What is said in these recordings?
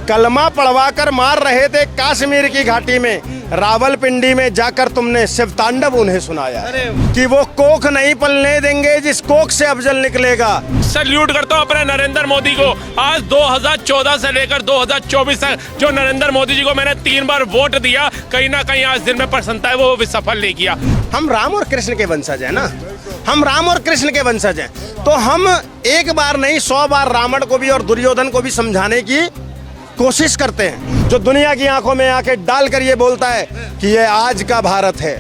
कलमा पढ़वा कर मार रहे थे कश्मीर की घाटी में, रावलपिंडी में जाकर तुमने शिव तांडव उन्हें सुनाया कि वो कोख नहीं पलने देंगे जिस कोख से अफजल निकलेगा। सल्यूट करता हूँ अपने नरेंद्र मोदी को। आज 2014 से लेकर 2024 तक जो नरेंद्र मोदी जी को मैंने 3 बार वोट दिया, कहीं ना कहीं आज दिन में प्रसन्नता है वो भी सफल नहीं किया। हम राम और कृष्ण के वंशज हैं ना, हम राम और कृष्ण के वंशज हैं, तो हम एक बार नहीं 100 बार रावण को भी और दुर्योधन को भी समझाने की कोशिश करते हैं। जो दुनिया की आंखों में आंखें डालकर ये बोलता है कि ये आज का भारत है,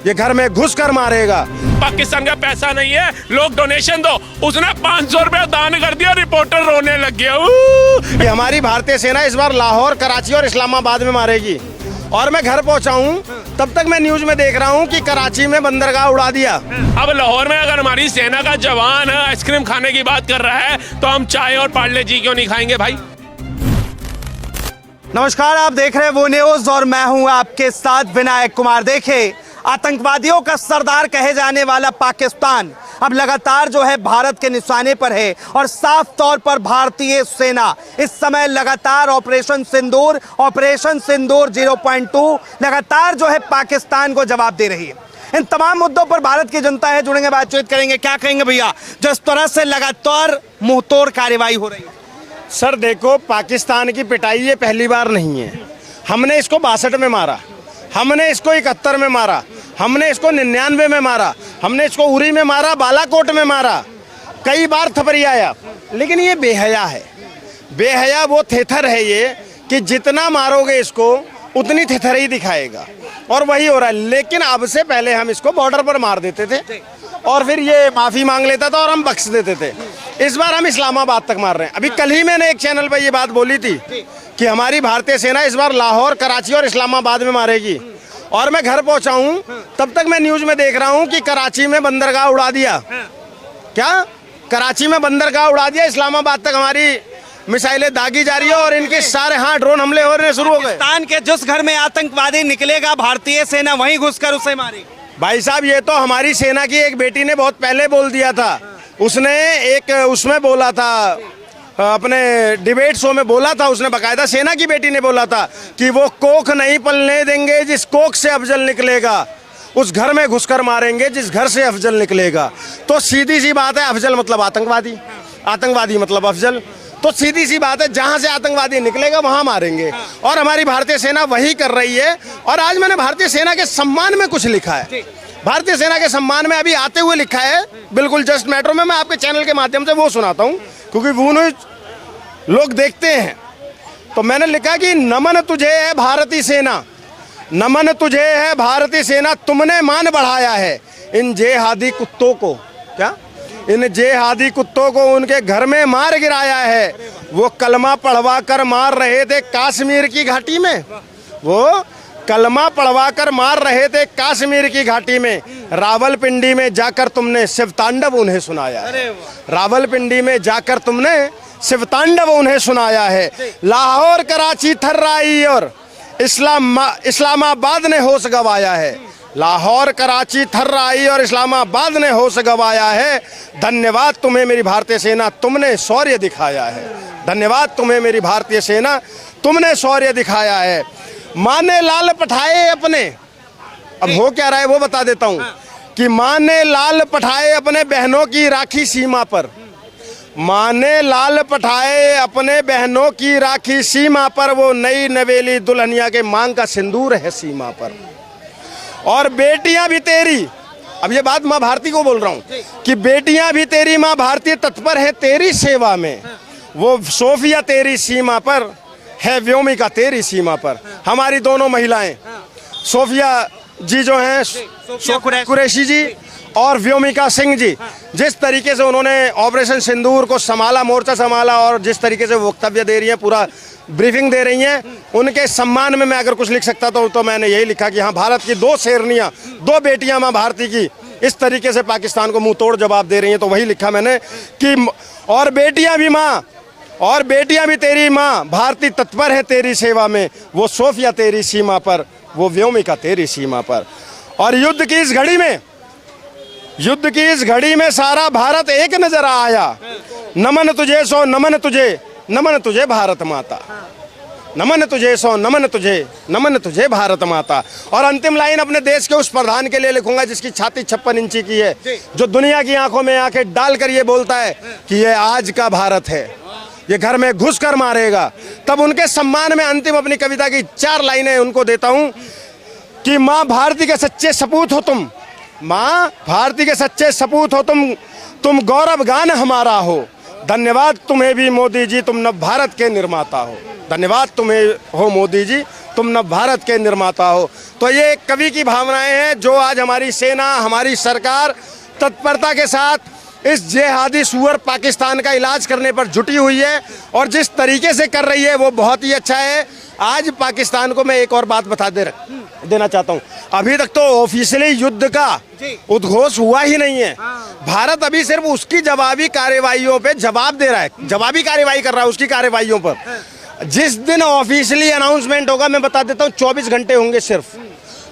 ये घर में घुस कर मारेगा। पाकिस्तान का पैसा नहीं है, लोग डोनेशन दो, उसने 500 रुपया दान कर दिया, रिपोर्टर रोने लग गया। कि हमारी भारतीय सेना इस बार लाहौर, कराची और इस्लामाबाद में मारेगी। और मैं घर पहुंचा हूं, तब तक मैं न्यूज में देख रहा हूं कि कराची में बंदरगाह उड़ा दिया। अब लाहौर में अगर हमारी सेना का जवान आइसक्रीम खाने की बात कर रहा है तो हम चाय और पार्ले जी क्यों नहीं खाएंगे भाई। नमस्कार, आप देख रहे हैं वो न्यूज और मैं हूं आपके साथ विनायक कुमार। देखे, आतंकवादियों का सरदार कहे जाने वाला पाकिस्तान अब लगातार जो है भारत के निशाने पर है और साफ तौर पर भारतीय सेना इस समय लगातार ऑपरेशन सिंदूर 0.2 लगातार जो है पाकिस्तान को जवाब दे रही है। इन तमाम मुद्दों पर भारत की जनता है, जुड़ेंगे, बातचीत करेंगे। क्या कहेंगे भैया जिस तरह से लगातार मुंहतोड़ कार्रवाई हो रही है? सर देखो, पाकिस्तान की पिटाई ये पहली बार नहीं है। हमने इसको 62 में मारा, हमने इसको 71 में मारा, हमने इसको 99 में मारा, हमने इसको उरी में मारा, बालाकोट में मारा, कई बार थपरियाया। लेकिन ये बेहया है, बेहया वो थेथर है ये कि जितना मारोगे इसको उतनी थेथर ही दिखाएगा, और वही हो रहा है। लेकिन अब से पहले हम इसको बॉर्डर पर मार देते थे और फिर ये माफ़ी मांग लेता था और हम बख्श देते थे। इस बार हम इस्लामाबाद तक मार रहे हैं। अभी कल ही मैंने एक चैनल पर ये बात बोली थी कि हमारी भारतीय सेना इस बार लाहौर, कराची और इस्लामाबाद में मारेगी। और मैं घर पहुंचा हूं, तब तक मैं न्यूज में देख रहा हूं कि कराची में बंदरगाह उड़ा दिया। क्या कराची में बंदरगाह उड़ा दिया? इस्लामाबाद तक हमारी मिसाइलें दागी जा रही है और इनके सारे ड्रोन हमले होने शुरू हो गए। पाकिस्तान के जिस घर में आतंकवादी निकलेगा, भारतीय सेना वहीं घुसकर उसे मारेगी। भाई साहब, ये तो हमारी सेना की एक बेटी ने बहुत पहले बोल दिया था। उसने एक उसमें बोला था, अपने डिबेट शो में बोला था, उसने बकायदा सेना की बेटी ने बोला था कि वो कोख नहीं पलने देंगे जिस कोख से अफजल निकलेगा, उस घर में घुसकर मारेंगे जिस घर से अफजल निकलेगा। तो सीधी सी बात है, अफजल मतलब आतंकवादी, आतंकवादी मतलब अफजल। तो सीधी सी बात है, जहां से आतंकवादी निकलेगा वहां मारेंगे, और हमारी भारतीय सेना वही कर रही है। और आज मैंने भारतीय सेना के सम्मान में कुछ लिखा है, भारतीय सेना के सम्मान में अभी आते हुए लिखा है, बिल्कुल जस्ट मेट्रो में। मैं आपके चैनल के माध्यम से वो सुनाता हूँ क्योंकि वो लोग देखते हैं। तो मैंने लिखा कि नमन तुझे है भारतीय सेना, नमन तुझे है भारतीय सेना, तुमने मान बढ़ाया है इन जेहादी कुत्तों को। क्या? इन जेहादी कुत्तों को उनके घर में मार गिराया है। वो कलमा पढ़वा कर मार रहे थे कश्मीर की घाटी में, वो कलमा पढ़वा कर मार रहे थे कश्मीर की घाटी में, रावलपिंडी में जाकर तुमने शिव तांडव उन्हें सुनाया है। रावलपिंडी में जाकर तुमने शिव तांडव उन्हें सुनाया है। लाहौर, कराची, थर्राई और इस्लामाबाद ने होश गंवाया है। लाहौर, कराची, थर्राई और इस्लामाबाद ने होश गंवाया है। धन्यवाद तुम्हें मेरी भारतीय सेना, तुमने शौर्य दिखाया है। धन्यवाद तुम्हें मेरी भारतीय सेना, तुमने शौर्य दिखाया है। माँ ने लाल पठाए अपने, अब हो क्या रहा है वो बता देता हूँ कि माँ ने लाल पठाए अपने बहनों की राखी सीमा पर, माँ ने लाल पठाए अपने बहनों की राखी सीमा पर, वो नई नवेली दुल्हनिया के मांग का सिंदूर है सीमा पर। और बेटियां भी तेरी, अब ये बात माँ भारती को बोल रहा हूँ कि बेटियां भी तेरी माँ भारती तत्पर है तेरी सेवा में। वो सोफिया तेरी सीमा पर है, व्योमिका तेरी सीमा पर। हमारी दोनों महिलाएं, सोफिया जी जो हैं कुरैशी जी और व्योमिका सिंह जी, जिस तरीके से उन्होंने ऑपरेशन सिंदूर को संभाला, मोर्चा संभाला, और जिस तरीके से वो वक्तव्य दे रही हैं, पूरा ब्रीफिंग दे रही हैं, उनके सम्मान में मैं अगर कुछ लिख सकता तो मैंने यही लिखा कि हाँ, भारत की 2 शेरनियाँ, 2 बेटियाँ माँ भारती की इस तरीके से पाकिस्तान को मुंह तोड़ जवाब दे रही हैं। तो वही लिखा मैंने कि और बेटियाँ भी माँ, और बेटियां भी तेरी माँ भारती तत्पर है तेरी सेवा में। वो सोफिया तेरी सीमा पर, वो व्योमिका तेरी सीमा पर। और युद्ध की इस घड़ी में सारा भारत एक नजर आया। नमन तुझे सो नमन तुझे, नमन तुझे भारत माता। नमन तुझे सो नमन तुझे भारत माता। और अंतिम लाइन अपने देश के उस प्रधान के लिए लिखूंगा जिसकी छाती 56 इंची की है, जो दुनिया की आंखों में आंखें डालकर ये बोलता है कि ये आज का भारत है, ये घर में घुस कर मारेगा। तब उनके सम्मान में अंतिम अपनी कविता की 4 लाइनें उनको देता हूं कि माँ भारती के सच्चे सपूत हो तुम, माँ भारती के सच्चे सपूत हो तुम गौरव गान हमारा हो। धन्यवाद तुम्हें भी मोदी जी, तुम नव भारत के निर्माता हो। धन्यवाद तुम्हें हो मोदी जी, तुम नव भारत के निर्माता हो। तो ये एक कवि की भावनाएं हैं जो आज हमारी सेना, हमारी सरकार तत्परता के साथ इस जेहादी सुअर पाकिस्तान का इलाज करने पर जुटी हुई है, और जिस तरीके से कर रही है वो बहुत ही अच्छा है। आज पाकिस्तान को मैं एक और बात बता देना चाहता हूँ, अभी तक तो ऑफिशियली युद्ध का उद्घोष हुआ ही नहीं है। भारत अभी सिर्फ उसकी जवाबी कार्यवाहियों पे जवाब दे रहा है, जवाबी कार्यवाही कर रहा है उसकी कार्यवाहियों पर। जिस दिन ऑफिशियली अनाउंसमेंट होगा, मैं बता देता हूँ 24 घंटे होंगे, सिर्फ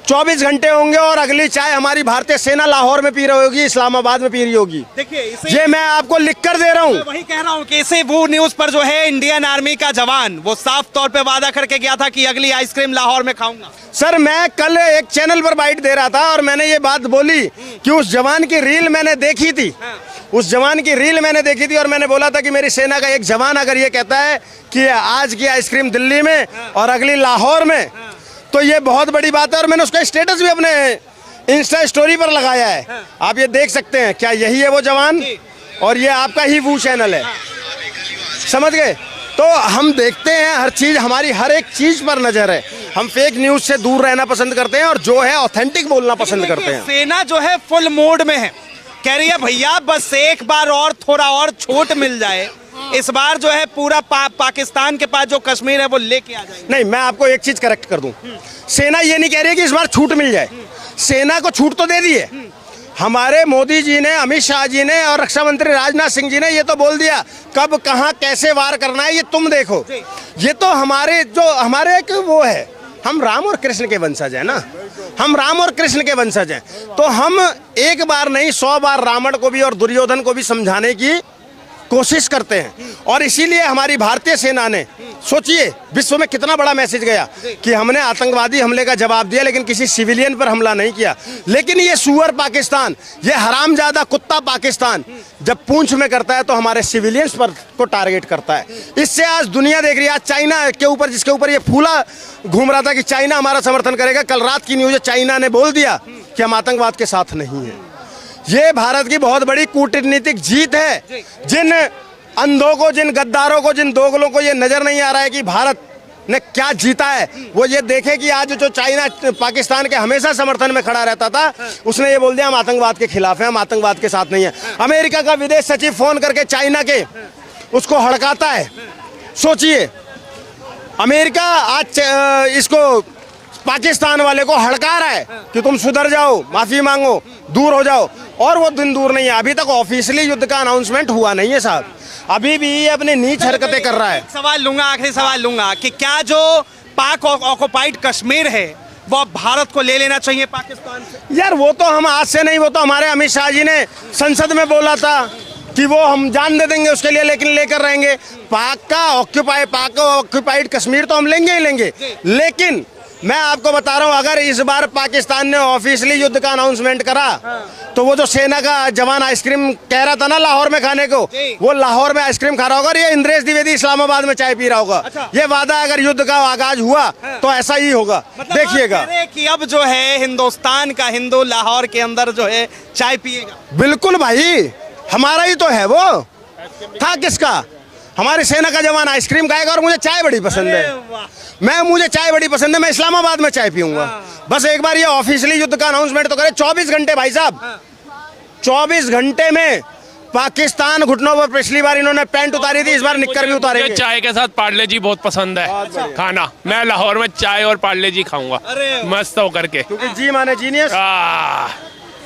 24 घंटे होंगे, और अगली चाय हमारी भारतीय सेना लाहौर में पी रही होगी, इस्लामाबाद में पी रही होगी। देखिए ये मैं आपको लिख कर दे रहा हूँ। वही कह रहा हूँ कि इसे वो न्यूज पर जो है इंडियन आर्मी का जवान वो साफ तौर पे वादा करके गया था कि अगली आइसक्रीम लाहौर में खाऊंगा। सर मैं कल एक चैनल पर बाइट दे रहा था और मैंने ये बात बोली कि उस जवान की रील मैंने देखी थी, उस जवान की रील मैंने देखी थी, और मैंने बोला था कि मेरी सेना का एक जवान अगर ये कहता है कि आज की आइसक्रीम दिल्ली में और अगली लाहौर में, तो ये बहुत बड़ी बात है। और मैंने उसका स्टेटस भी अपने इंस्टा स्टोरी पर लगाया है, आप ये देख सकते हैं। क्या यही है वो जवान? और ये आपका ही वो चैनल है, समझ गए? तो हम देखते हैं हर चीज, हमारी हर एक चीज पर नजर है। हम फेक न्यूज से दूर रहना पसंद करते हैं और जो है ऑथेंटिक बोलना पसंद करते हैं। सेना जो है फुल मोड में है, कह रही है भैया बस एक बार और थोड़ा और छूट मिल जाए, इस बार जो है पूरा पाकिस्तान के पास जो कश्मीर है वो लेके आ जाएंगे। नहीं, मैं आपको एक चीज करेक्ट कर दूं, सेना ये नहीं कह रही है कि इस बार छूट मिल जाए, सेना को छूट तो दे दी है। हमारे मोदी जी ने, अमित शाह जी ने और रक्षा मंत्री राजनाथ सिंह जी ने ये तो बोल दिया कब कहां कैसे वार करना है ये तुम देखो। ये तो हमारे एक वो है, हम राम और कृष्ण के वंशज हैं ना, हम राम और कृष्ण के वंशज हैं, तो हम एक बार नहीं 100 बार रावण को भी और दुर्योधन को भी समझाने की कोशिश करते हैं। और इसीलिए हमारी भारतीय सेना ने, सोचिए विश्व में कितना बड़ा मैसेज गया कि हमने आतंकवादी हमले का जवाब दिया लेकिन किसी सिविलियन पर हमला नहीं किया। लेकिन ये सुअर पाकिस्तान, ये हरामजादा कुत्ता पाकिस्तान जब पूंछ में करता है तो हमारे सिविलियंस पर को टारगेट करता है। इससे आज दुनिया देख रही है। आज चाइना के ऊपर, जिसके ऊपर ये फूला घूम रहा था कि चाइना हमारा समर्थन करेगा, कल रात की न्यूज है चाइना ने बोल दिया कि हम आतंकवाद के साथ नहीं है। ये भारत की बहुत बड़ी कूटनीतिक जीत है। जिन अंधों को, जिन गद्दारों को, जिन दोगलों को ये नजर नहीं आ रहा है कि भारत ने क्या जीता है, वो ये देखे कि आज जो चाइना पाकिस्तान के हमेशा समर्थन में खड़ा रहता था, उसने ये बोल दिया हम आतंकवाद के खिलाफ हैं, हम आतंकवाद के साथ नहीं है। अमेरिका का विदेश सचिव फोन करके चाइना के उसको हड़काता है। सोचिए, अमेरिका आज इसको पाकिस्तान वाले को हड़का रहा है कि तुम सुधर जाओ, माफी मांगो, दूर हो जाओ, और वो दिन दूर नहीं है। अभी तक ऑफिशियली युद्ध का अनाउंसमेंट हुआ नहीं है साहब, अभी भी ये अपनी नीच हरकतें कर रहा है। सवाल लूंगा, आखिरी सवाल लूंगा कि क्या जो पाक ऑक्युपाइड कश्मीर है वो भारत को ले लेना चाहिए पाकिस्तान से? यार वो तो हम आज से नहीं, वो तो हमारे अमित शाह जी ने संसद में बोला था कि वो हम जान दे देंगे उसके लिए, लेकिन लेकर रहेंगे। पाक ऑक्युपाइड कश्मीर तो हम लेंगे ही लेंगे। लेकिन मैं आपको बता रहा हूं, अगर इस बार पाकिस्तान ने ऑफिशियली युद्ध का अनाउंसमेंट करा तो वो जो सेना का जवान आइसक्रीम कह रहा था ना लाहौर में खाने को, वो लाहौर में आइसक्रीम खा रहा होगा और ये इंद्रेश द्विवेदी इस्लामाबाद में चाय पी रहा होगा। अच्छा। ये वादा अगर युद्ध का आगाज हुआ तो ऐसा ही होगा, मतलब देखिएगा कि अब जो है हिंदुस्तान का हिंदू लाहौर के अंदर जो है चाय पिएगा। बिल्कुल भाई, हमारा ही तो है वो, था किसका? हमारी सेना का जवान आइसक्रीम खाएगा। और मुझे चाय बड़ी पसंद है, मुझे चाय बड़ी पसंद है, मैं इस्लामाबाद में चाय पीऊंगा। बस एक बार ये ऑफिशियली युद्ध का अनाउंसमेंट तो करे। 24 घंटे भाई साहब, 24 घंटे में पाकिस्तान घुटनों पर, पिछली बार इन्होंने पैंट उतारी थी, इस बार निक्कर भी उतारेंगे। चाय के साथ पार्ले जी बहुत पसंद है खाना, मैं लाहौर में चाय और पार्ले जी खाऊंगा मस्त होकर के, क्योंकि जी माने जीनियस।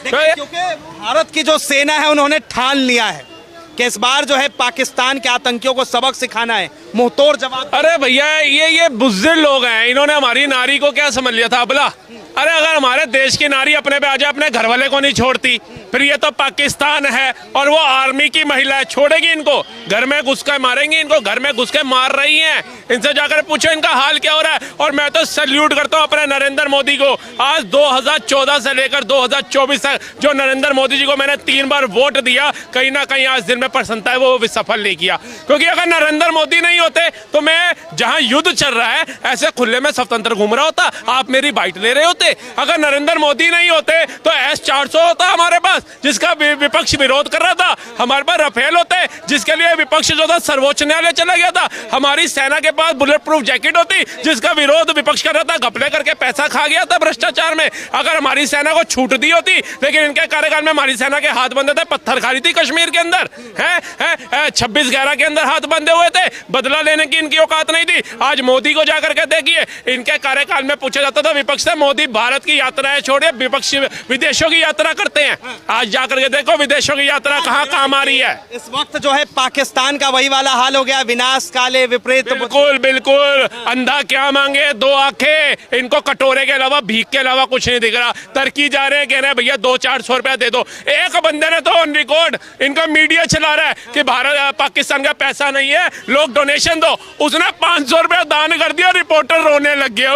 क्योंकि भारत की जो सेना है उन्होंने ठान लिया है कि इस बार जो है पाकिस्तान के आतंकियों को सबक सिखाना है, मुंहतोड़ जवाब। अरे भैया ये बुज़दिल लोग हैं, इन्होंने हमारी नारी को क्या समझ लिया था अबला। अरे अगर हमारे देश की नारी अपने पे आ जाए, अपने घर वाले को नहीं छोड़ती, फिर ये तो पाकिस्तान है और वो आर्मी की महिला है, छोड़ेगी इनको? घर में घुस के मारेंगे इनको, घर में घुस के मार रही हैं। इनसे जाकर पूछो इनका हाल क्या हो रहा है। और मैं तो सल्यूट करता हूँ अपने नरेंद्र मोदी को। आज 2014 से लेकर 2024 तक जो नरेंद्र मोदी जी को मैंने 3 बार वोट दिया, कहीं ना कहीं आज दिल में प्रसन्नता है, वो सफल नहीं किया। क्योंकि अगर नरेंद्र मोदी नहीं होते तो मैं जहां युद्ध चल रहा है ऐसे खुले में स्वतंत्र घूम रहा होता, आप मेरी बाइट ले रहे होते। अगर नरेंद्र मोदी नहीं होते तो S-400 होता हमारे पास, जिसका विपक्ष विरोध कर रहा था। हमारे पास राफेल होते, जिसके लिए विपक्ष जो था सर्वोच्च न्यायालय चला गया था। हमारी सेना के पास बुलेट प्रूफ जैकेट होती, जिसका विरोध विपक्ष कर रहा था, घपले करके पैसा खा गया था भ्रष्टाचार में। अगर हमारी सेना को छूट दी होती, लेकिन इनके कार्यकाल में हमारी सेना के हाथ बंधे थे, पत्थर खा रही थी कश्मीर के अंदर, है 26/11 के अंदर हाथ बंधे हुए थे, बदला लेने की इनकी औकात नहीं थी। आज मोदी को जाकर के देखिए, इनके कार्यकाल में पूछा जाता था विपक्ष से, मोदी भारत की यात्राएं छोड़िए, विपक्ष विदेशों की यात्रा करते हैं। आज जाकर के देखो विदेशों की यात्रा कहाँ काम आ रही है। इस वक्त जो है पाकिस्तान का वही वाला हाल हो गया, विनाश काले विपरीत। बिल्कुल बिल्कुल, अंधा क्या मांगे 2 आंखें, इनको कटोरे के अलावा भीख के अलावा कुछ नहीं दिख रहा। तरकी जा रहे हैं, कह रहे हैं भैया 200-400 रुपया दे दो। एक बंदे ने तो ऑन रिकॉर्ड इनका मीडिया चला रहा है कि भारत पाकिस्तान का पैसा नहीं है, लोग डोनेशन दो, उसने 500 रुपया दान कर दिया, रिपोर्टर रोने लग गया।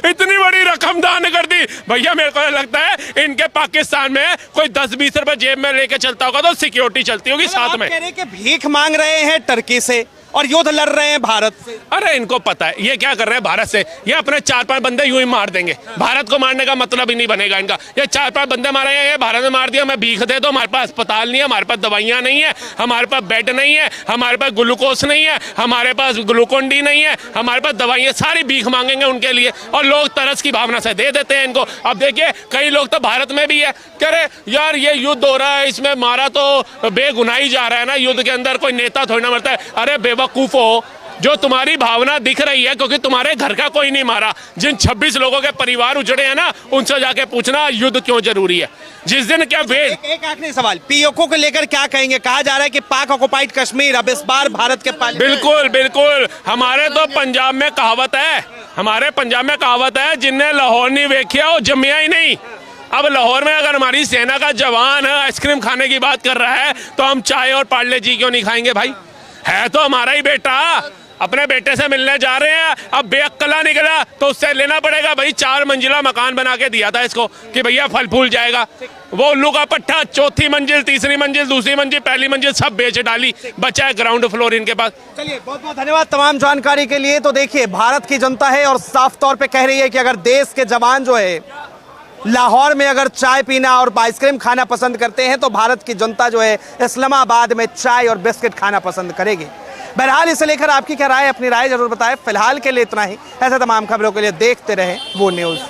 इतनी बड़ी रकम दान कर दी। भैया मेरे को लगता है इनके पाकिस्तान में कोई 10-20 रुपए जेब में लेके चलता होगा तो सिक्योरिटी चलती होगी साथ में। कह रहे कि भीख मांग रहे हैं टर्की से और युद्ध लड़ रहे हैं भारत से। अरे इनको पता है ये क्या कर रहे हैं भारत से, ये अपने 4-5 बंदे यूं ही मार देंगे। भारत को मारने का मतलब ही नहीं बनेगा इनका। ये 4-5 बंदे मारे हैं, ये भारत में मार दिया, मैं भीख दे दो, हमारे पास अस्पताल नहीं है, हमारे पास दवाइयां नहीं है, हमारे पास बेड नहीं है, हमारे पास ग्लूकोज नहीं है, हमारे पास ग्लूकोन डी नहीं है, हमारे पास दवाइयां, सारी भीख मांगेंगे उनके लिए। और लोग तरस की भावना से दे देते हैं इनको। अब देखिए कई लोग तो भारत में भी है, कह रहे यार ये युद्ध हो रहा है, इसमें मारा तो बेगुनाही जा रहा है ना, युद्ध के अंदर कोई नेता थोड़ी ना मरता है। अरे बेवकूफ हो, जो तुम्हारी भावना दिख रही है क्योंकि तुम्हारे घर का कोई नहीं मारा, जिन 26 लोगों के परिवार उजड़े हैं ना, उनसे जाके पूछना युद्ध क्यों जरूरी है। जिस दिन क्या एक आखिरी सवाल, पीओके को लेकर क्या कहेंगे? कहा जा रहा है कि पाक ऑक्युपाइड कश्मीर अब इस बार भारत के पास। बिल्कुल बिल्कुल, हमारे तो पंजाब में कहावत है, हमारे पंजाब में कहावत है, जिनने लाहौर नहीं वेखिया वो जम्मिया ही नहीं। अब लाहौर में अगर हमारी सेना का जवान आइसक्रीम खाने की बात कर रहा है तो हम चाय और पार्ले जी क्यों नहीं खाएंगे भाई? है तो हमारा ही बेटा, अपने बेटे से मिलने जा रहे हैं। अब बेअक्कला निकला तो उससे लेना पड़ेगा भाई। 4 मंजिला मकान बना के दिया था इसको कि भैया फल फूल जाएगा, वो उल्लू का पट्टा, 4थी मंजिल, 3री मंजिल, 2री मंजिल, 1ली मंजिल सब बेच डाली, बचा है ग्राउंड फ्लोर इनके पास। चलिए बहुत बहुत धन्यवाद तमाम जानकारी के लिए। तो देखिए भारत की जनता है और साफ तौर पे कह रही है कि अगर देश के जवान जो है लाहौर में अगर चाय पीना और आइसक्रीम खाना पसंद करते हैं तो भारत की जनता जो है इस्लामाबाद में चाय और बिस्किट खाना पसंद करेगी। बहरहाल इसे लेकर आपकी क्या राय, अपनी राय जरूर बताएं। फिलहाल के लिए इतना ही। ऐसे तमाम खबरों के लिए देखते रहें वो न्यूज़।